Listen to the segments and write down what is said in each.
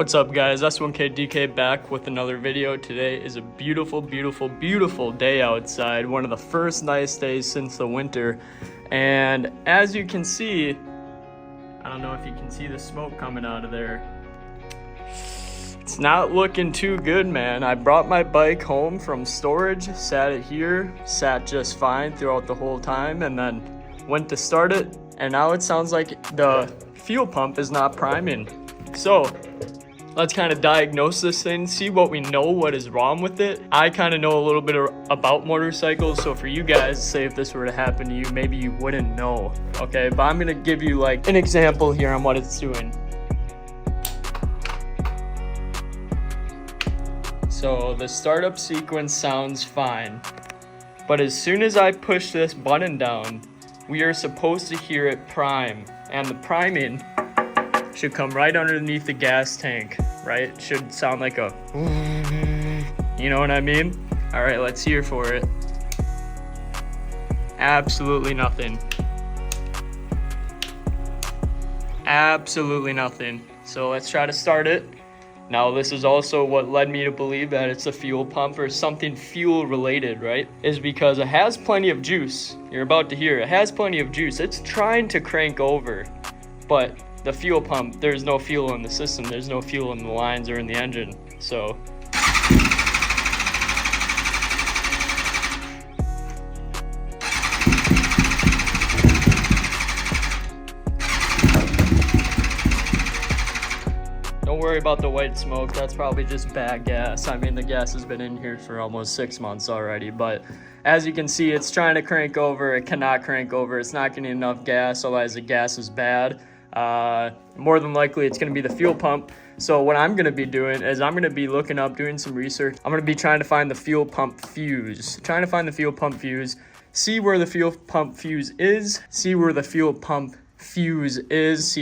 What's up guys, S1KDK back with another video. Today is a beautiful, beautiful, beautiful day outside. One of the first nice days since the winter. And as you can see, I don't know if you can see the smoke coming out of there. It's not looking too good, man. I brought my bike home from storage, sat it here, sat just fine throughout the whole time, and then went to start it. And now it sounds like the fuel pump is not priming. So let's kind of diagnose this thing, see what we know, what is wrong with it. I kind of know a little bit about motorcycles, so for you guys, say if this were to happen to you, maybe you wouldn't know, okay? But I'm gonna give you like an example here on what it's doing. So the startup sequence sounds fine, but as soon as I push this button down, we are supposed to hear it prime, and the priming should come right underneath the gas tank, right? It should sound like a, you know what I mean? All right, let's hear for it. Absolutely nothing. Absolutely nothing. So let's try to start it. Now this is also what led me to believe that it's a fuel pump or something fuel related, right? Is because it has plenty of juice. You're about to hear it has plenty of juice. It's trying to crank over, but the fuel pump, there's no fuel in the system. There's no fuel in the lines or in the engine. So don't worry about the white smoke. That's probably just bad gas. I mean, the gas has been in here for almost 6 months already, but as you can see, it's trying to crank over. It cannot crank over. It's not getting enough gas, otherwise the gas is bad. More than likely it's going to be the fuel pump. So what I'm going to be doing is I'm going to be looking up, doing some research. I'm going to be trying to find the fuel pump fuse, see where the fuel pump fuse is, see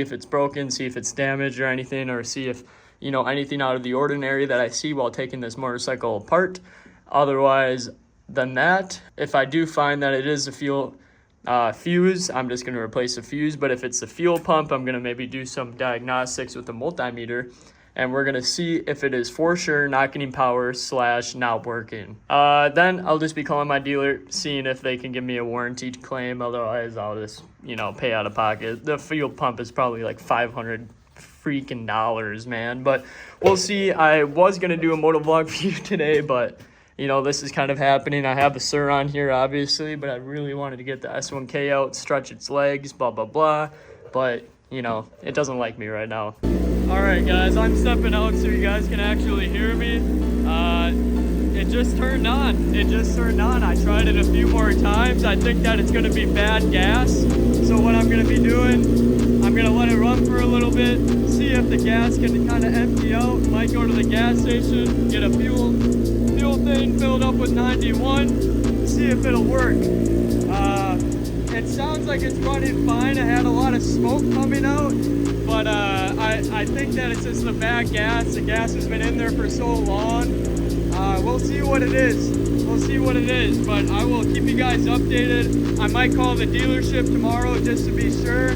if it's broken, see if it's damaged or anything, or see if, you know, anything out of the ordinary that I see while taking this motorcycle apart. Otherwise than that, if I do find that it is a fuel fuse, I'm just going to replace the fuse. But if it's the fuel pump, I'm going to maybe do some diagnostics with a multimeter, and we're going to see if it is for sure not getting power / not working. Then I'll just be calling my dealer, seeing if they can give me a warranty claim. Otherwise I'll just, you know, pay out of pocket. The fuel pump is probably like $500 freaking dollars, man, but we'll see. I was going to do a motovlog for you today, but you know, this is kind of happening. I have the SIR on here, obviously, but I really wanted to get the S1K out, stretch its legs, blah, blah, blah. But, you know, it doesn't like me right now. All right, guys, I'm stepping out so you guys can actually hear me. It just turned on. I tried it a few more times. I think that it's going to be bad gas. So what I'm going to be doing, I'm going to let it run for a little bit, see if the gas can kind of empty out. Might go to the gas station, get a fuel thing filled up with 91, see if it'll work. It sounds like it's running fine. I had a lot of smoke coming out, but I think that it's just the bad gas. The gas has been in there for so long. We'll see what it is. But I will keep you guys updated. I might call the dealership tomorrow just to be sure.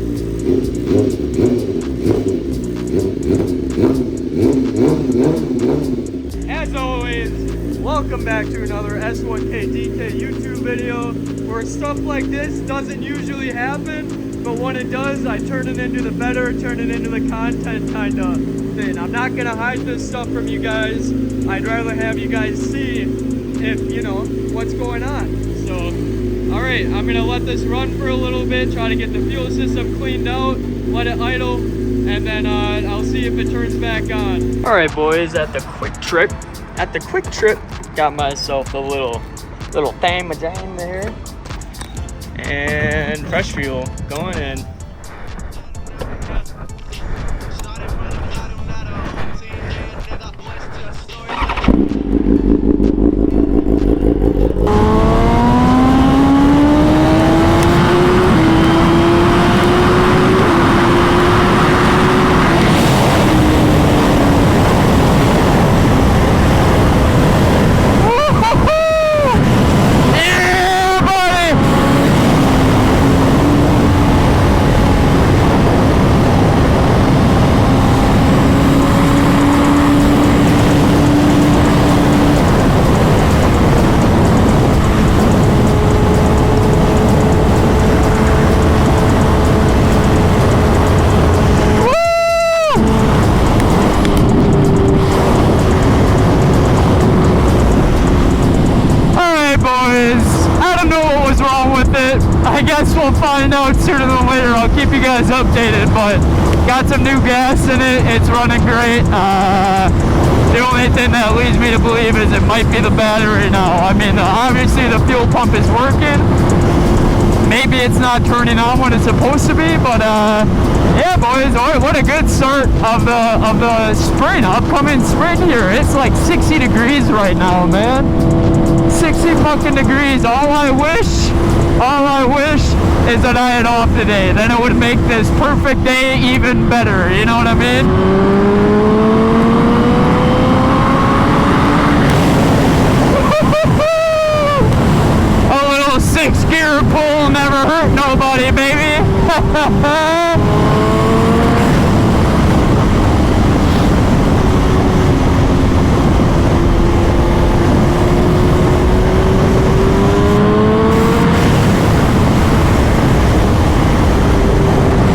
As always, welcome back to another S1KDK YouTube video where stuff like this doesn't usually happen, but when it does, I turn it into the better, turn it into the content kind of thing. I'm not gonna hide this stuff from you guys. I'd rather have you guys see if, you know, what's going on. So, all right, I'm gonna let this run for a little bit, try to get the fuel system cleaned out, let it idle, and then I'll see if it turns back on. All right, boys, at the quick trip, got myself a little thamajang there, and fresh fuel going in. guys updated, but got some new gas in it. It's running great. The only thing that leads me to believe is it might be the battery now. I mean, obviously the fuel pump is working. Maybe it's not turning on when it's supposed to be, but yeah, boys, what a good start of the spring, upcoming spring here. It's like 60 degrees right now, man. 60 fucking degrees. All I wish is that I had off today. Then it would make this perfect day even better. You know what I mean? Six gear pull never hurt nobody, baby.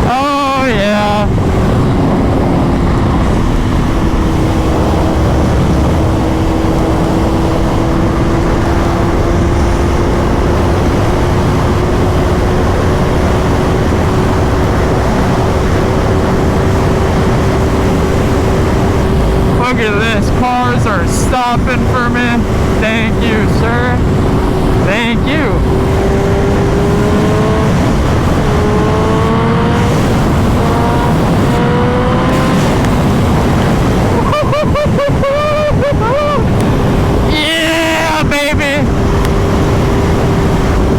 Oh yeah. Look at this, cars are stopping for me. Thank you, sir. Thank you. Yeah, baby.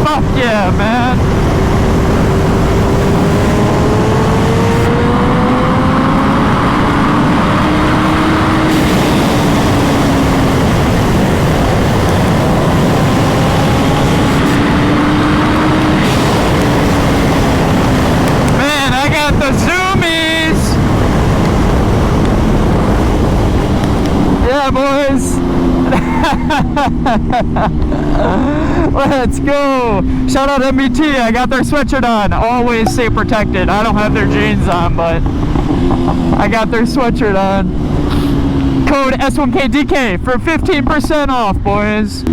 Fuck yeah, man. The zoomies. Yeah, boys. Let's go. Shout out NBT. I got their sweatshirt on. Always stay protected. I don't have their jeans on, but I got their sweatshirt on. Code S1KDK for 15% off, boys.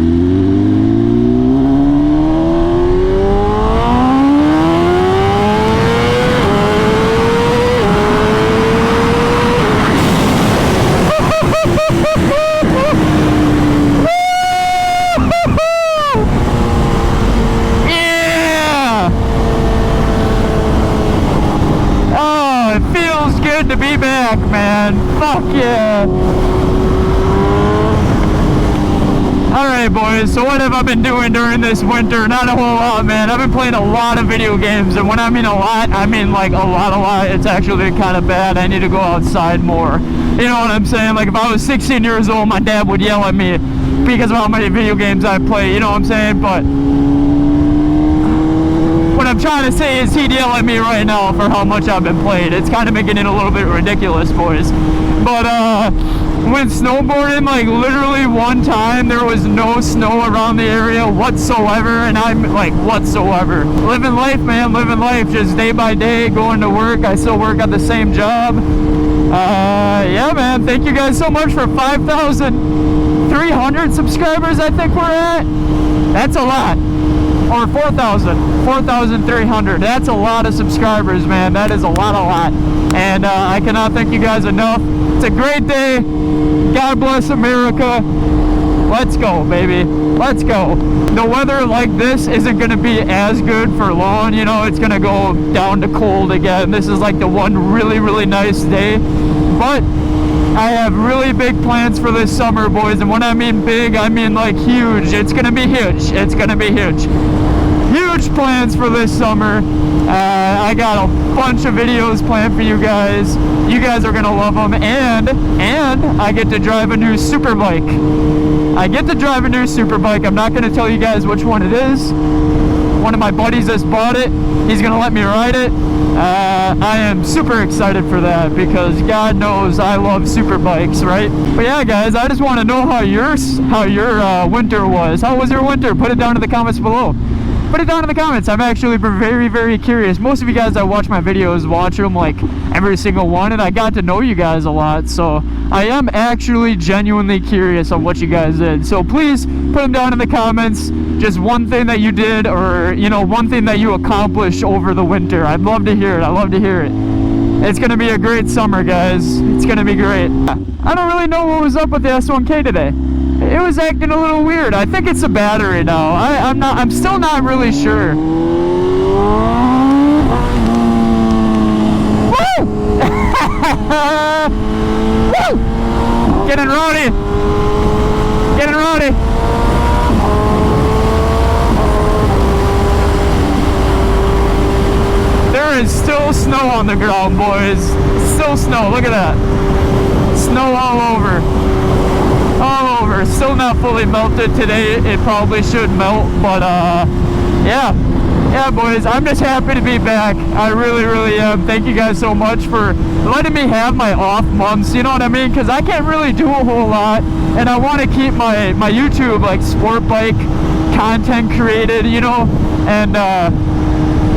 To be back, man. Fuck yeah. Alright, boys, so what have I been doing during this winter? Not a whole lot, man. I've been playing a lot of video games, and when I mean a lot, I mean like a lot. It's actually kind of bad. I need to go outside more. You know what I'm saying? Like if I was 16 years old, my dad would yell at me because of how many video games I play. You know what I'm saying? But what I'm trying to say is he'd yell at me right now for how much I've been playing. It's kind of making it a little bit ridiculous, boys. But when snowboarding, like literally one time there was no snow around the area whatsoever, and I'm like whatsoever. Living life, man, living life, just day by day, going to work. I still work at the same job. Yeah, man, thank you guys so much for 5,300 subscribers, I think we're at. That's a lot. Or 4,300. That's a lot of subscribers, man. That is a lot. And I cannot thank you guys enough. It's a great day. God bless America. Let's go, baby. Let's go. The weather like this isn't going to be as good for long. You know, it's going to go down to cold again. This is like the one really nice day. But I have really big plans for this summer, boys. And when I mean big, I mean like huge. It's going to be huge. It's going to be huge. Huge plans for this summer. I got a bunch of videos planned for you guys. You guys are gonna love them, and I get to drive a new super bike. I'm not gonna tell you guys which one it is. One of my buddies just bought it. He's gonna let me ride it. I am super excited for that because God knows I love super bikes, right? But yeah, guys, I just want to know how your winter was. How was your winter? Put it down in the comments below. Put it down in the comments. I'm actually very, very curious. Most of you guys that watch my videos watch them, like, every single one, and I got to know you guys a lot, so I am actually genuinely curious on what you guys did. So please put them down in the comments. Just one thing that you did, or, you know, one thing that you accomplished over the winter. I'd love to hear it. I'd love to hear it. It's gonna be a great summer, guys. It's gonna be great. I don't really know what was up with the S1K today. It was acting a little weird. I think it's a battery now. I'm still not really sure. Woo! Woo! Getting rowdy. Getting rowdy. There is still snow on the ground, boys. Still snow. Look at that. Snow all over. All over. Still not fully melted today. It probably should melt, but yeah, boys, I'm just happy to be back. I really, really am. Thank you guys so much for letting me have my off months, you know what I mean? Because I can't really do a whole lot, and I want to keep my YouTube, like, sport bike content created, you know, and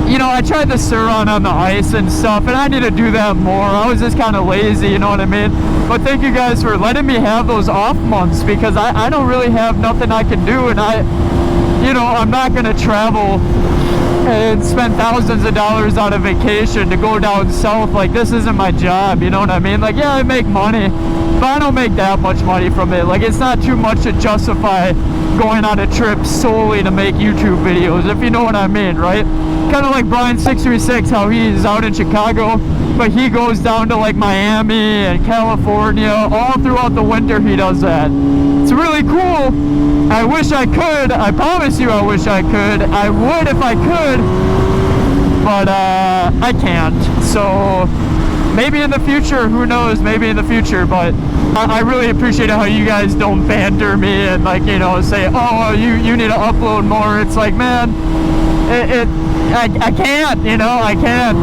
you know, I tried the Sur-Ron on the ice and stuff, and I need to do that more. I was just kind of lazy, you know what I mean? But thank you guys for letting me have those off months, because I don't really have nothing I can do, and you know, I'm not going to travel and spend thousands of dollars on a vacation to go down south. Like, this isn't my job, you know what I mean? Like, yeah, I make money, but I don't make that much money from it. Like, it's not too much to justify going on a trip solely to make YouTube videos, if you know what I mean, right? Kind of like Brian 636, how he's out in Chicago, but he goes down to like Miami and California all throughout the winter. He does that. It's really cool. I wish I could. I promise you I wish I could. I would if I could, but I can't. So maybe in the future, who knows, maybe in the future. But I really appreciate how you guys don't banter me and, like, you know, say, oh, you need to upload more. It's like, man, I can't, you know, I can't.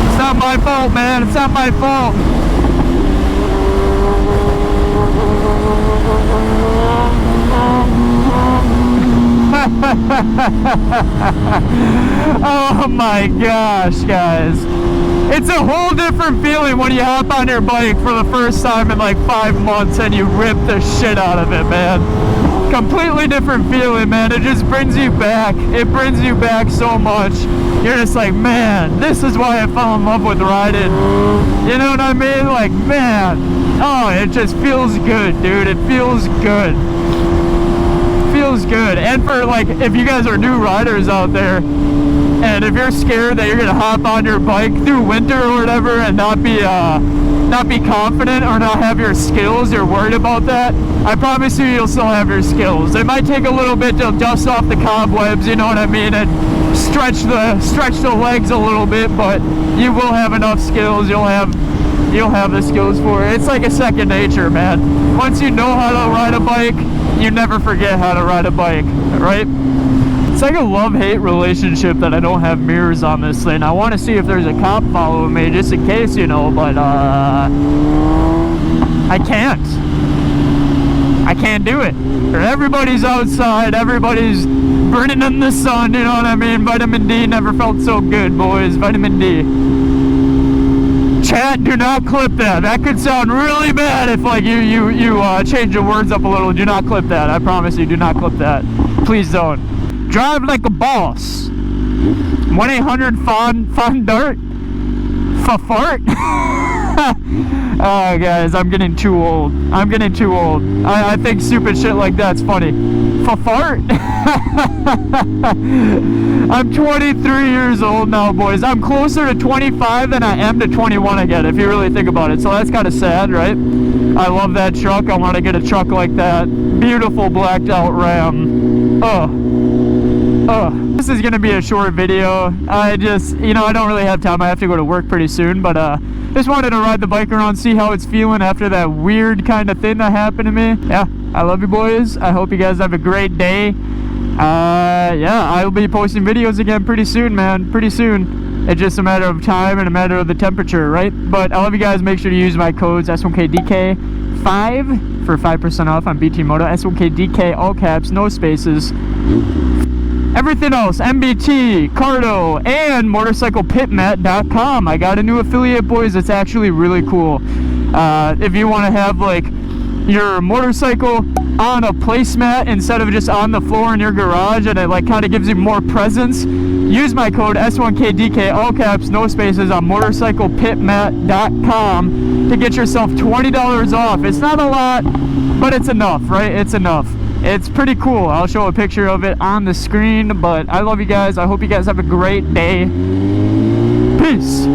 It's not my fault, man. It's not my fault. Oh my gosh, guys. It's a whole different feeling when you hop on your bike for the first time in like 5 months and you rip the shit out of it, man. Completely different feeling, man. It just brings you back. It brings you back so much. You're just like, man, this is why I fell in love with riding. You know what I mean? Like, man, oh, it just feels good, dude. It feels good. Feels good. And for, like, if you guys are new riders out there, and if you're scared that you're gonna hop on your bike through winter or whatever and not be confident or not have your skills, you're worried about that, I promise you'll still have your skills. It might take a little bit to dust off the cobwebs, you know what I mean, and stretch the legs a little bit, but you will have enough skills. You'll have the skills for it. It's like a second nature, man. Once you know how to ride a bike, you never forget how to ride a bike, right? It's like a love-hate relationship that I don't have mirrors on this thing. I want to see if there's a cop following me just in case, you know, but I can't. I can't do it. Everybody's outside, everybody's burning in the sun, you know what I mean? Vitamin D never felt so good, boys. Vitamin D. Chat, do not clip that. That could sound really bad if, like, you change the words up a little. Do not clip that. I promise you, do not clip that. Please don't. Drive like a boss. 1-800-FON-DART? Fart? Oh, guys, I'm getting too old. I'm getting too old. I think stupid shit like that's funny. Fart? I'm 23 years old now, boys. I'm closer to 25 than I am to 21 again, if you really think about it. So that's kind of sad, right? I love that truck. I want to get a truck like that. Beautiful blacked out Ram. This is going to be a short video. I just, you know, I don't really have time. I have to go to work pretty soon, but just wanted to ride the bike around, see how it's feeling after that weird kind of thing that happened to me. Yeah, I love you, boys. I hope you guys have a great day. Yeah, I'll be posting videos again pretty soon, man. Pretty soon. It's just a matter of time and a matter of the temperature, right? But I love you guys. Make sure to use my codes S1KDK5 for 5% off on BT Moto. S1KDK, all caps, no spaces. Everything else, MBT, Cardo, and MotorcyclePitMat.com. I got a new affiliate, boys. It's actually really cool. If you want to have like your motorcycle on a placemat instead of just on the floor in your garage, and it like kind of gives you more presence, use my code S1KDK, all caps, no spaces, on MotorcyclePitMat.com to get yourself $20 off. It's not a lot, but it's enough, right? It's enough. It's pretty cool. I'll show a picture of it on the screen, but I love you guys. I hope you guys have a great day. Peace.